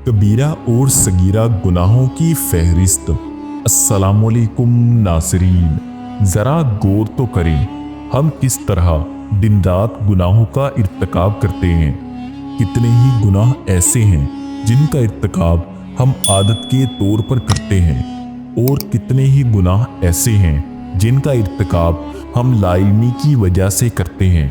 कबीरा और सगीरा गुनाहों की फहरिस्त। अस्सलामुअलैकुम नाज़रीन, ज़रा गौर तो करें हम किस तरह दिन रात गुनाहों का इर्तिकाब करते हैं। कितने ही गुनाह ऐसे हैं जिनका इर्तिकाब हम आदत के तौर पर करते हैं और कितने ही गुनाह ऐसे हैं जिनका इर्तिकाब हम लाइल्मी की वजह से करते हैं।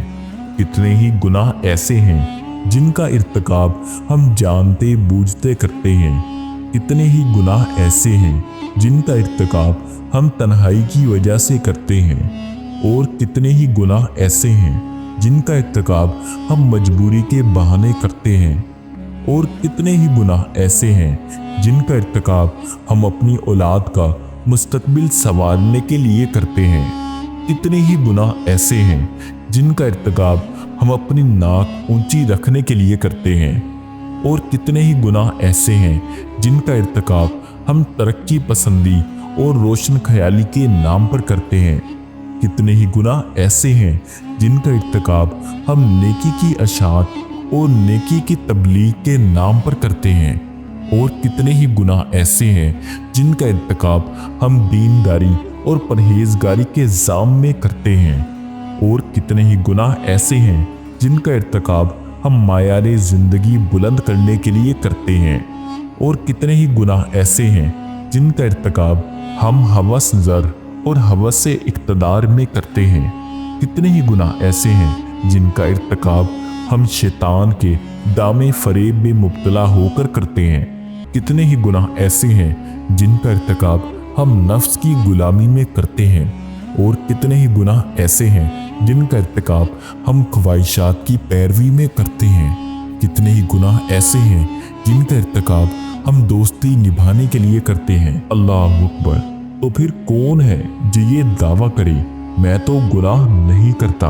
कितने ही गुनाह ऐसे हैं जिनका इर्तिकाब हम जानते बूझते करते हैं। कितने ही गुनाह ऐसे हैं जिनका इर्तिकाब हम तन्हाई की वजह से करते हैं और कितने ही गुनाह ऐसे हैं जिनका इर्तिकाब हम मजबूरी के बहाने करते हैं और कितने ही गुनाह ऐसे हैं जिनका इर्तिकाब हम अपनी औलाद का मुस्तकबिल संवारने के लिए करते हैं। कितने ही गुनाह ऐसे हैं जिनका इर्तिकाब हम अपनी नाक ऊंची रखने के लिए करते हैं और कितने ही गुनाह ऐसे हैं जिनका इर्तिकाब हम तरक्की पसंदी और रोशन ख्याली के नाम पर करते हैं। कितने ही गुनाह ऐसे हैं जिनका इर्तिकाब हम नेकी की अशात और नेकी की तबलीग के नाम पर करते हैं और कितने ही गुनाह ऐसे हैं जिनका इर्तिकाब हम दीनदारी और परहेजगारी के जाम में करते हैं और कितने ही गुनाह ऐसे हैं जिनका इर्तिकाब हम मायारे ज़िंदगी बुलंद करने के लिए करते हैं और कितने ही गुनाह ऐसे हैं जिनका इर्तिकाब हम हवस ज़र और हवस से इक़्तिदार में करते हैं। कितने ही गुनाह ऐसे हैं जिनका इर्तिकाब हम शैतान के दामे फरेब में मुब्तला होकर करते हैं। कितने ही गुनाह ऐसे हैं जिनका इर्तिकाब हम नफ्स की गुलामी में करते हैं और कितने ही गुनाह ऐसे हैं जिनका इर्तिकाब हम ख्वाहिशात की पैरवी में करते हैं। कितने ही गुनाह ऐसे हैं जिनका इर्तिकाब हम दोस्ती निभाने के लिए करते हैं। अल्लाह अकबर। तो फिर कौन है जो ये दावा करे मैं तो गुनाह नहीं करता।